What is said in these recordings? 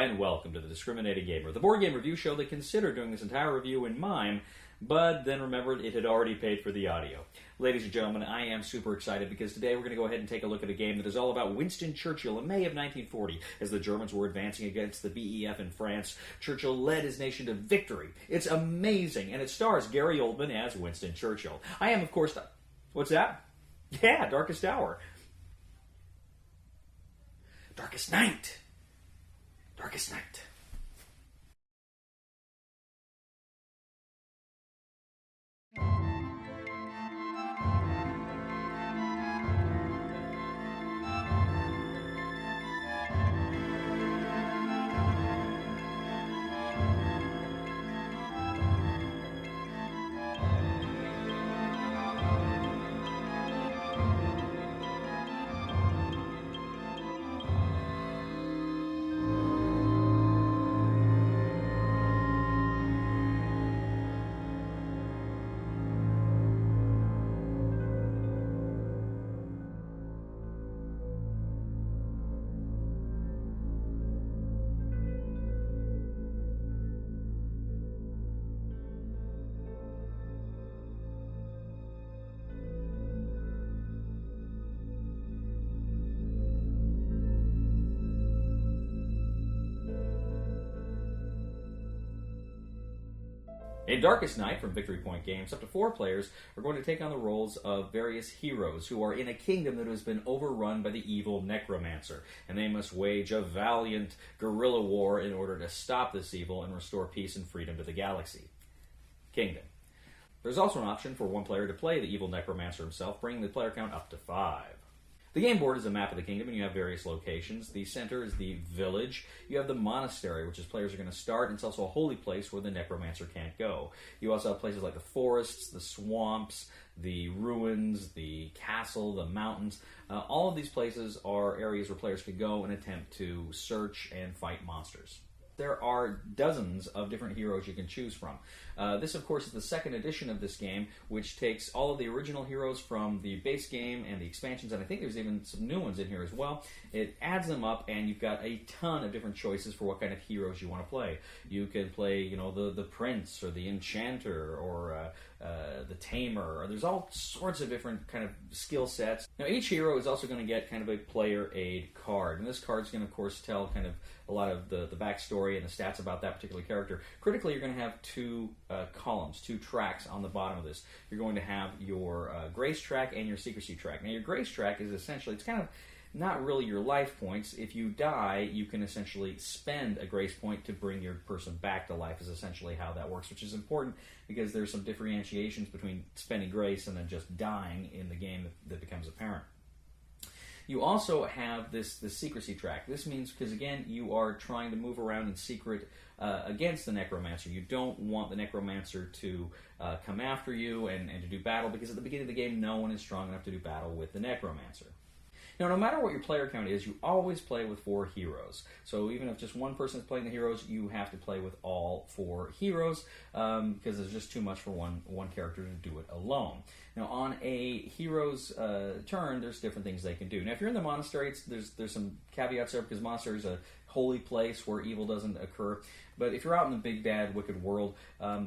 and welcome to the Discriminating Gamer, the board game review show that considered doing this entire review in mime, but then remembered it had already paid for the audio. Ladies and gentlemen, I am super excited because today we're going to go ahead and take a look at a game that is all about Winston Churchill in May of 1940. As the Germans were advancing against the BEF in France, Churchill led his nation to victory. It's amazing, and it stars Gary Oldman as Winston Churchill. I am, of course... What's that? Yeah, Darkest Hour. Darkest Night. Darkest Night. In Darkest Night from Victory Point Games, up to 4 players are going to take on the roles of various heroes who are in a kingdom that has been overrun by the evil Necromancer, and they must wage a valiant guerrilla war in order to stop this evil and restore peace and freedom to the galaxy. Kingdom. There's also an option for one player to play the evil Necromancer himself, bringing the player count up to 5. The game board is a map of the kingdom, and you have various locations. The center is the village. You have the monastery, which is players are going to start, and it's also a holy place where the necromancer can't go. You also have places like the forests, the swamps, the ruins, the castle, the mountains. All of these places are areas where players could go and attempt to search and fight monsters. There are dozens of different heroes you can choose from. This, of course, is the second edition of this game, which takes all of the original heroes from the base game and the expansions, and I think there's even some new ones in here as well. It adds them up, and you've got a ton of different choices for what kind of heroes you want to play. You can play, the Prince, or the Enchanter, or the Tamer, or there's all sorts of different kind of skill sets. Now, each hero is also going to get kind of a player aid card, and this card's going to, of course, tell kind of a lot of the backstory and the stats about that particular character. Critically, you're going to have 2 columns, 2 tracks on the bottom of this. You're going to have your grace track and your secrecy track. Now, your grace track is essentially, it's kind of not really your life points. If you die, you can essentially spend a grace point to bring your person back to life, is essentially how that works, which is important because there's some differentiations between spending grace and then just dying in the game that becomes apparent. You also have the secrecy track. This means, because again, you are trying to move around in secret against the Necromancer. You don't want the Necromancer to come after you and to do battle, because at the beginning of the game, no one is strong enough to do battle with the Necromancer. Now, no matter what your player count is, you always play with 4 heroes. So even if just one person is playing the heroes, you have to play with all 4 heroes, because there's just too much for one character to do it alone. Now, on a hero's turn, there's different things they can do. Now, if you're in the monastery, there's some caveats there, because monastery is a holy place where evil doesn't occur. But if you're out in the big, bad, wicked world,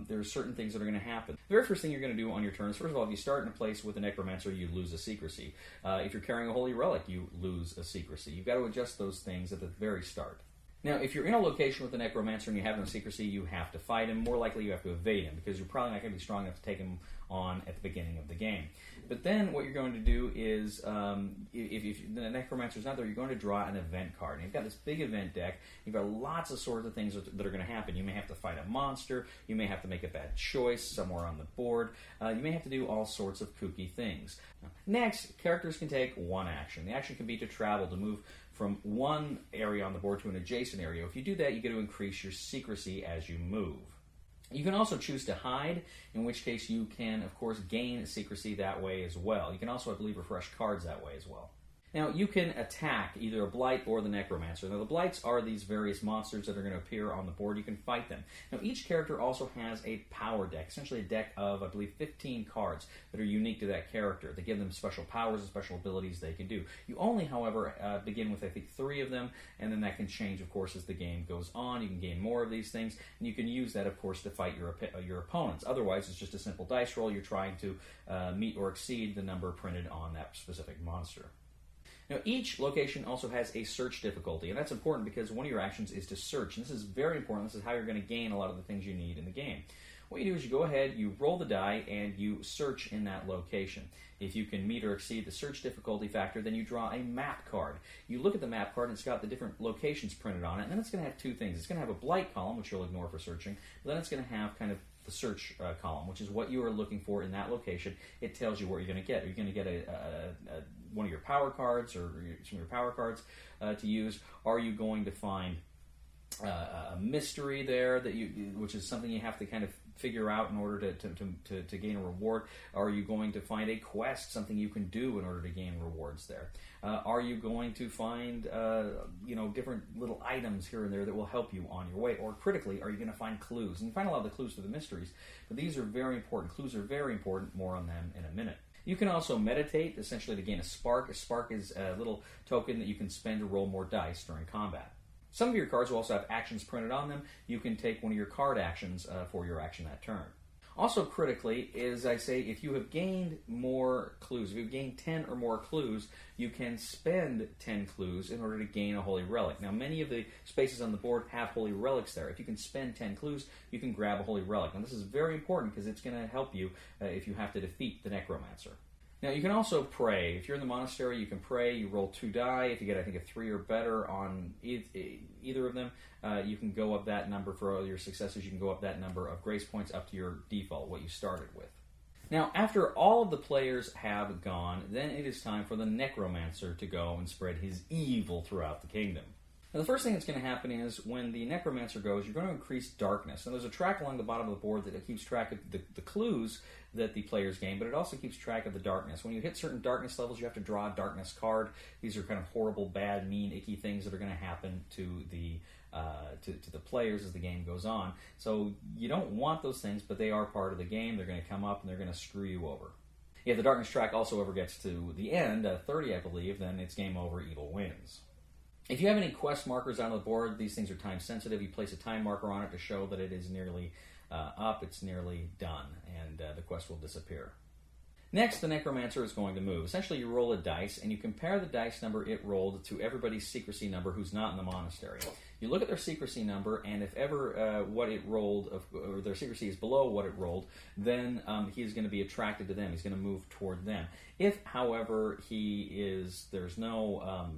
there's certain things that are going to happen. The very first thing you're going to do on your turn is, first of all, if you start in a place with a Necromancer, you lose a secrecy. If you're carrying a holy relic, you lose a secrecy. You've got to adjust those things at the very start. Now, if you're in a location with a Necromancer and you have no secrecy, you have to fight him. More likely, you have to evade him, because you're probably not going to be strong enough to take him on at the beginning of the game. But then what you're going to do is, if the Necromancer's not there, you're going to draw an event card. And you've got this big event deck. You've got lots of sorts of things that are going to happen. You may have to fight a monster. You may have to make a bad choice somewhere on the board. You may have to do all sorts of kooky things. Next, characters can take one action. The action can be to travel, to move from one area on the board to an adjacent area. If you do that, you get to increase your secrecy as you move. You can also choose to hide, in which case you can, of course, gain secrecy that way as well. You can also, I believe, refresh cards that way as well. Now, you can attack either a blight or the Necromancer. Now, the blights are these various monsters that are going to appear on the board. You can fight them. Now, each character also has a power deck, essentially a deck of, I believe, 15 cards that are unique to that character. They give them special powers and special abilities they can do. You only, however, begin with, I think, 3 of them, and then that can change, of course, as the game goes on. You can gain more of these things, and you can use that, of course, to fight your opponents. Otherwise, it's just a simple dice roll. You're trying to meet or exceed the number printed on that specific monster. Now, each location also has a search difficulty, and that's important because one of your actions is to search. And this is very important. This is how you're going to gain a lot of the things you need in the game. What you do is you go ahead, you roll the die, and you search in that location. If you can meet or exceed the search difficulty factor, then you draw a map card. You look at the map card, and it's got the different locations printed on it, and then it's going to have 2 things. It's going to have a blight column, which you'll ignore for searching, but then it's going to have kind of the search column, which is what you are looking for in that location. It tells you what you're going to get. Are you going to get one of your power cards or some of your power cards to use? Are you going to find a mystery there which is something you have to kind of figure out in order to gain a reward? Are you going to find a quest, something you can do in order to gain rewards there? Are you going to find different little items here and there that will help you on your way? Or critically, are you going to find clues? And you find a lot of the clues through the mysteries, but these are very important. Clues are very important. More on them in a minute. You can also meditate, essentially to gain a spark. A spark is a little token that you can spend to roll more dice during combat. Some of your cards will also have actions printed on them. You can take one of your card actions for your action that turn. Also critically, as I say, if you have gained more clues, if you've gained 10 or more clues, you can spend 10 clues in order to gain a holy relic. Now, many of the spaces on the board have holy relics there. If you can spend 10 clues, you can grab a holy relic. Now, this is very important because it's going to help you if you have to defeat the Necromancer. Now, you can also pray. If you're in the monastery, you can pray. You roll 2 die. If you get, I think, a 3 or better on either of them, you can go up that number for all your successes. You can go up that number of grace points up to your default, what you started with. Now, after all of the players have gone, then it is time for the Necromancer to go and spread his evil throughout the kingdom. Now, the first thing that's going to happen is when the Necromancer goes, you're going to increase darkness. And there's a track along the bottom of the board that keeps track of the clues that the players gain, but it also keeps track of the darkness. When you hit certain darkness levels, you have to draw a darkness card. These are kind of horrible, bad, mean, icky things that are going to happen to the players as the game goes on. So you don't want those things, but they are part of the game. They're going to come up and they're going to screw you over. If the darkness track also ever gets to the end, 30 I believe, then it's game over, evil wins. If you have any quest markers on the board, these things are time sensitive. You place a time marker on it to show that it is nearly up, it's nearly done, and the quest will disappear. Next, the Necromancer is going to move. Essentially, you roll a dice, and you compare the dice number it rolled to everybody's secrecy number who's not in the monastery. You look at their secrecy number, and if ever what it rolled, or their secrecy is below what it rolled, then he's going to be attracted to them. He's going to move toward them. If, however, there's no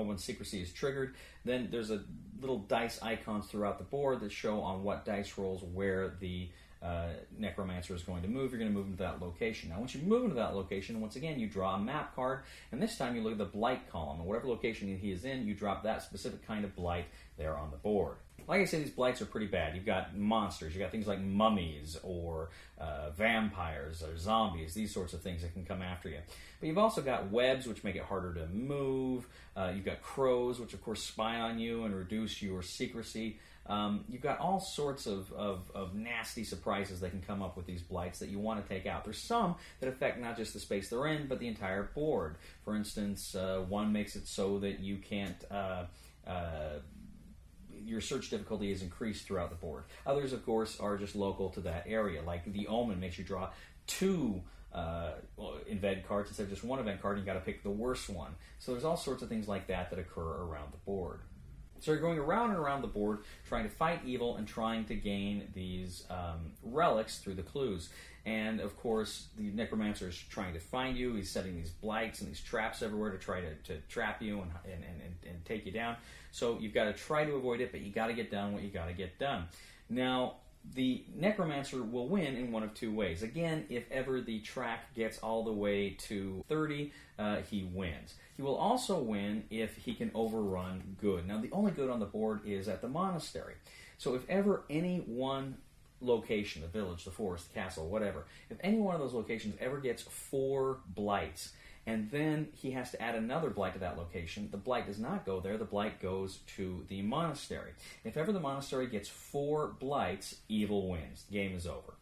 one's secrecy is triggered, then there's a little dice icons throughout the board that show on what dice rolls where the Necromancer is going to move. You're going to move into that location. Now, once you move into that location, once again, you draw a map card, and this time you look at the blight column. And whatever location he is in, you drop that specific kind of blight there on the board. Like I said, these blights are pretty bad. You've got monsters. You've got things like mummies or vampires or zombies, these sorts of things that can come after you. But you've also got webs, which make it harder to move. You've got crows, which, of course, spy on you and reduce your secrecy. You've got all sorts of nasty surprises that can come up with these blights that you want to take out. There's some that affect not just the space they're in, but the entire board. For instance, one makes it so that you can't... your search difficulty is increased throughout the board. Others, of course, are just local to that area. Like the Omen makes you draw 2 event cards instead of just 1 event card, and you got to pick the worst one. So there's all sorts of things like that occur around the board. So you're going around and around the board trying to fight evil and trying to gain these relics through the clues. And, of course, the Necromancer is trying to find you. He's setting these blights and these traps everywhere to try to trap you and take you down. So you've got to try to avoid it, but you got to get done what you got to get done. Now, the Necromancer will win in one of 2 ways. Again, if ever the track gets all the way to 30, he wins. He will also win if he can overrun good. Now, the only good on the board is at the monastery. So if ever any one location, the village, the forest, the castle, whatever, if any one of those locations ever gets 4 blights, and then he has to add another blight to that location. The blight does not go there. The blight goes to the monastery. If ever the monastery gets 4 blights, evil wins. The game is over.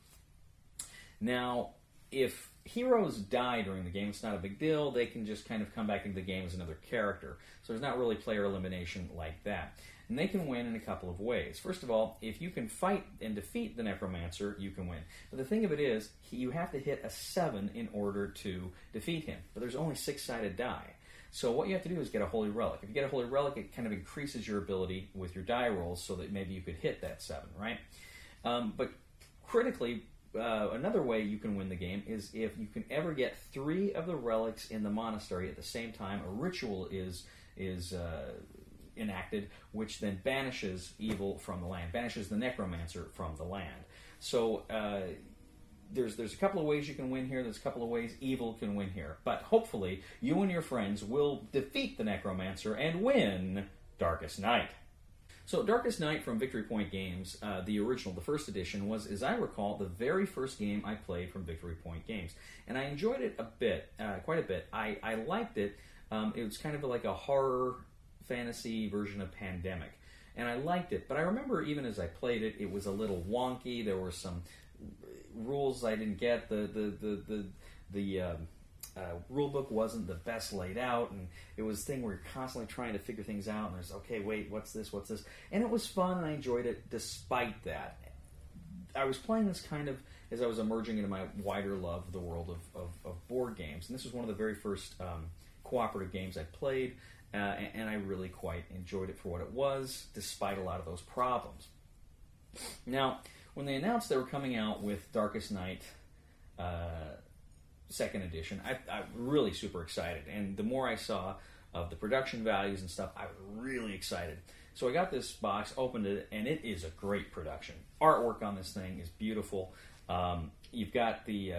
Now, if heroes die during the game, it's not a big deal. They can just kind of come back into the game as another character. So there's not really player elimination like that. And they can win in a couple of ways. First of all, if you can fight and defeat the Necromancer, you can win. But the thing of it is, you have to hit a 7 in order to defeat him. But there's only 6-sided die. So what you have to do is get a Holy Relic. If you get a Holy Relic, it kind of increases your ability with your die rolls so that maybe you could hit that 7, right? But critically, another way you can win the game is if you can ever get 3 of the relics in the monastery at the same time. A ritual is enacted, which then banishes evil from the land, banishes the Necromancer from the land. So there's a couple of ways you can win here. There's a couple of ways evil can win here. But hopefully, you and your friends will defeat the Necromancer and win Darkest Night. So Darkest Night from Victory Point Games, the original, the first edition, was, as I recall, the very first game I played from Victory Point Games. And I enjoyed it a bit, quite a bit. I liked it. It was kind of like a horror fantasy version of Pandemic. And I liked it. But I remember even as I played it, it was a little wonky. There were some rules I didn't get. The rule book wasn't the best laid out, and it was a thing where you're constantly trying to figure things out, and there's, okay, wait, what's this? And it was fun, and I enjoyed it despite that. I was playing this kind of as I was emerging into my wider love of the world of board games, and this was one of the very first cooperative games I played, and I really quite enjoyed it for what it was, despite a lot of those problems. Now, when they announced they were coming out with Darkest Night second edition, I was really super excited. And the more I saw of the production values and stuff, I was really excited. So I got this box, opened it, and it is a great production. Artwork on this thing is beautiful. You've got the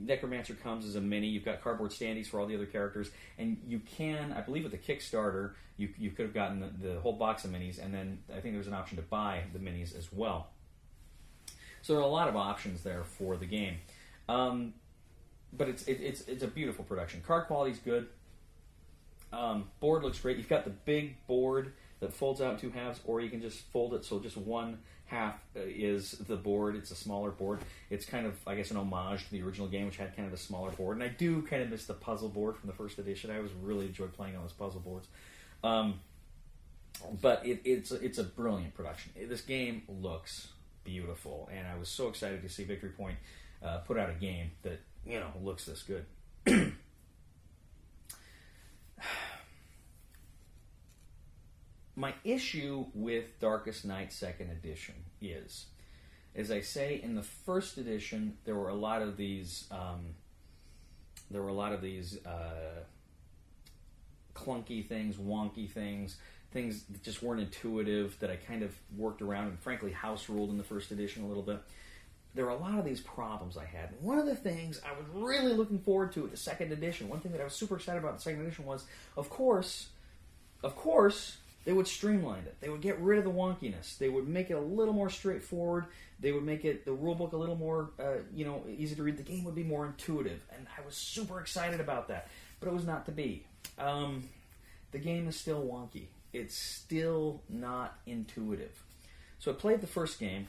Necromancer comes as a mini. You've got cardboard standees for all the other characters, and you can, I believe, with the Kickstarter, you could have gotten the whole box of minis, and then I think there's an option to buy the minis as well. So there are a lot of options there for the game, but it's a beautiful production. Card quality is good. Board looks great. You've got the big board that folds out in 2 halves, or you can just fold it so just one half is the board. It's a smaller board. It's kind of, I guess, an homage to the original game, which had kind of a smaller board. And I do kind of miss the puzzle board from the first edition. I always really enjoyed playing on those puzzle boards. But it's a brilliant production. This game looks beautiful, and I was so excited to see Victory Point put out a game that, looks this good. My issue with Darkest Night 2nd Edition is, as I say, in the first edition, there were a lot of these clunky things, wonky things that just weren't intuitive, that I kind of worked around and frankly house ruled in the first edition a little bit. There were a lot of these problems I had. One of the things I was really looking forward to at the 2nd edition, one thing that I was super excited about the 2nd edition was, of course, they would streamline it. They would get rid of the wonkiness. They would make it a little more straightforward. They would make the rulebook a little more, easy to read. The game would be more intuitive, and I was super excited about that. But it was not to be. The game is still wonky. It's still not intuitive. So I played the first game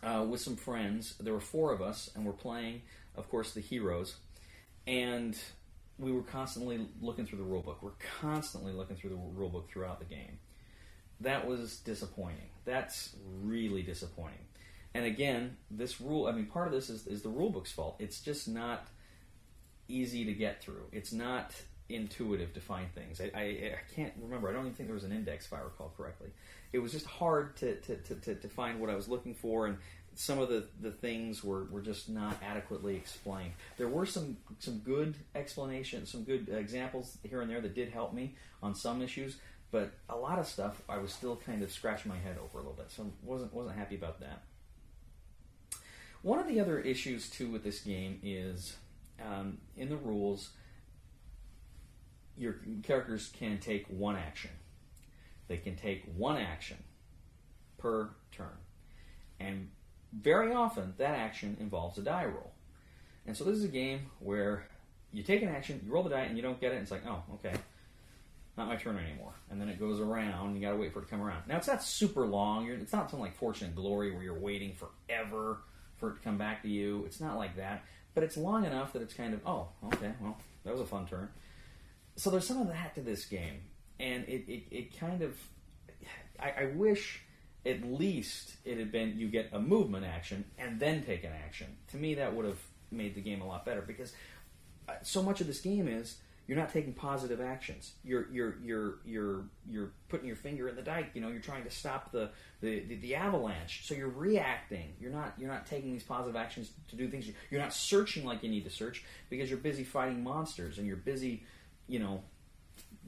with some friends. There were 4 of us, and we're playing, of course, the heroes. And we were constantly looking through the rulebook. We're constantly looking through the rulebook throughout the game. That was disappointing. That's really disappointing. And again, part of this is the rulebook's fault. It's just not easy to get through. It's not intuitive to find things. I can't remember. I don't even think there was an index, if I recall correctly. It was just hard to find what I was looking for, and some of the things were just not adequately explained. There were some good explanations, some good examples here and there that did help me on some issues, but a lot of stuff I was still kind of scratching my head over a little bit, so wasn't happy about that. One of the other issues too with this game is in the rules, your characters can take one action. They can take one action per turn, and very often, that action involves a die roll. And so this is a game where you take an action, you roll the die, and you don't get it, and it's like, oh, okay, not my turn anymore. And then it goes around, and you got to wait for it to come around. Now, it's not super long. It's not something like Fortune and Glory where you're waiting forever for it to come back to you. It's not like that. But it's long enough that it's kind of, oh, okay, well, that was a fun turn. So there's some of that to this game. And it kind of, I wish at least it had been you get a movement action and then take an action. To me, that would have made the game a lot better, because so much of this game is you're not taking positive actions. You're putting your finger in the dike. You know, you're trying to stop the avalanche. So you're reacting. You're not taking these positive actions to do things. You're not searching like you need to search because you're busy fighting monsters and you're busy, you know,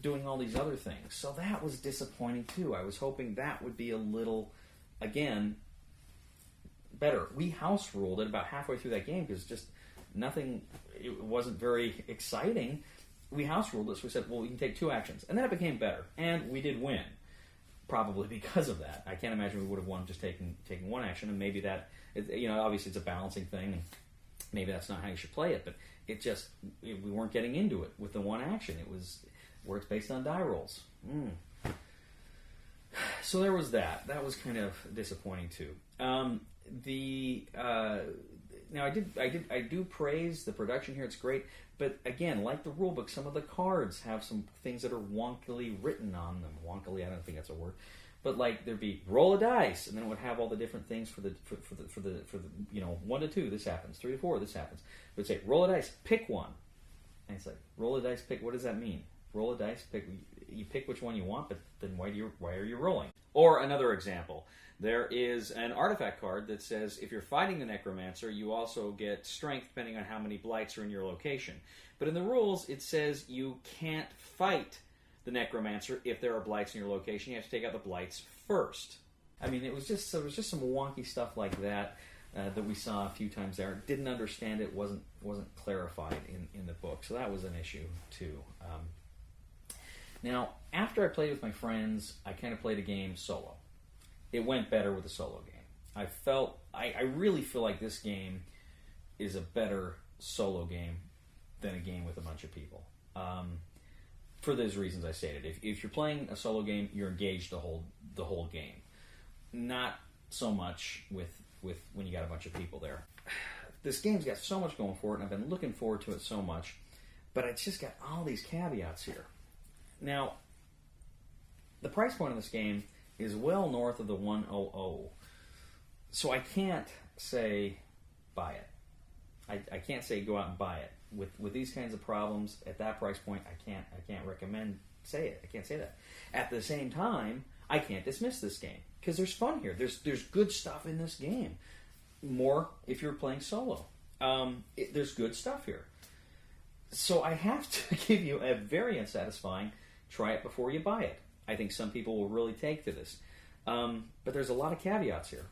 doing all these other things. So that was disappointing too. I was hoping that would be a little, again, better. We house ruled it about halfway through that game because just nothing. It wasn't very exciting. We house ruled this. We said, well, we can take 2 actions. And then it became better. And we did win. Probably because of that. I can't imagine we would have won just taking 1 action. And maybe that, you know, obviously it's a balancing thing. And maybe that's not how you should play it. But it just, we weren't getting into it with the 1 action. It was where it's based on die rolls. So there was that. That was kind of disappointing too. Now I do praise the production here. It's great, but again, like the rulebook, some of the cards have some things that are wonkily written on them. Wonkily, I don't think that's a word, but like there'd be roll a dice, and then it would have all the different things for the you know, 1 to 2 this happens, 3 to 4 this happens. It would say roll a dice, pick one, and it's like roll a dice, pick. What does that mean? Roll a dice, pick. You pick which one you want, but then why are you rolling? Or another example. There is an artifact card that says if you're fighting the Necromancer, you also get strength depending on how many blights are in your location. But in the rules, it says you can't fight the Necromancer if there are blights in your location. You have to take out the blights first. I mean, there was just some wonky stuff like that that we saw a few times there. Didn't understand it. Wasn't clarified in the book. So that was an issue too. Now, after I played with my friends, I kind of played a game solo. It went better with a solo game. I really feel like this game is a better solo game than a game with a bunch of people. For those reasons I stated. If you're playing a solo game, you're engaged the whole game. Not so much with when you got a bunch of people there. This game's got so much going for it, and I've been looking forward to it so much, but it's just got all these caveats here. Now, the price point of this game is well north of the 100. So I can't say buy it. I can't say go out and buy it. With these kinds of problems at that price point, I can't recommend say it. I can't say that. At the same time, I can't dismiss this game because there's fun here. There's good stuff in this game. More if you're playing solo. There's good stuff here. So I have to give you a very unsatisfying try it before you buy it. I think some people will really take to this. But there's a lot of caveats here.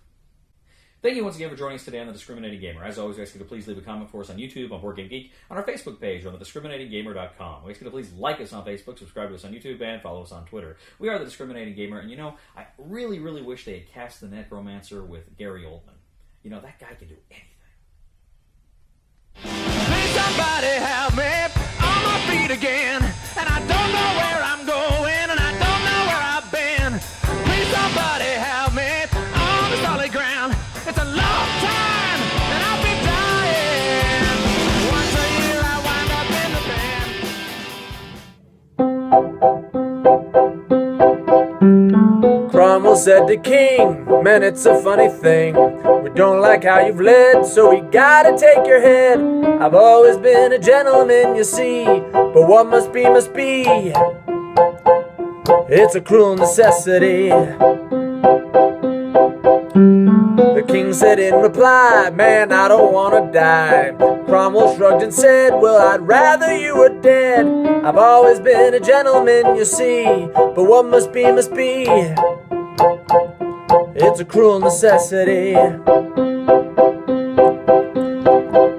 Thank you once again for joining us today on The Discriminating Gamer. As always, we ask you to please leave a comment for us on YouTube, on Board Game Geek, on our Facebook page, or on thediscriminatinggamer.com. We ask you to please like us on Facebook, subscribe to us on YouTube, and follow us on Twitter. We are The Discriminating Gamer, and you know, I really, really wish they had cast the Necromancer with Gary Oldman. You know, that guy can do anything. Please somebody help me on my feet again, and I don't know where I'm going, and I don't know where I've been. Please somebody help me on the solid ground. It's a long time, and I'll be dying. Once a year I wind up in the band. Cromwell said to King, man, it's a funny thing. We don't like how you've led, so we gotta take your head. I've always been a gentleman, you see, but what must be, must be. It's a cruel necessity. The king said in reply, man, I don't wanna die. Cromwell shrugged and said, well, I'd rather you were dead. I've always been a gentleman, you see, but what must be, must be. It's a cruel necessity.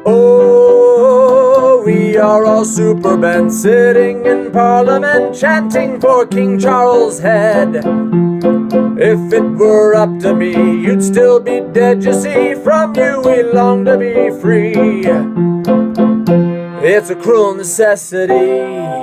Oh, we are all supermen sitting in Parliament chanting for King Charles' head. If it were up to me, you'd still be dead, you see. From you we long to be free. It's a cruel necessity.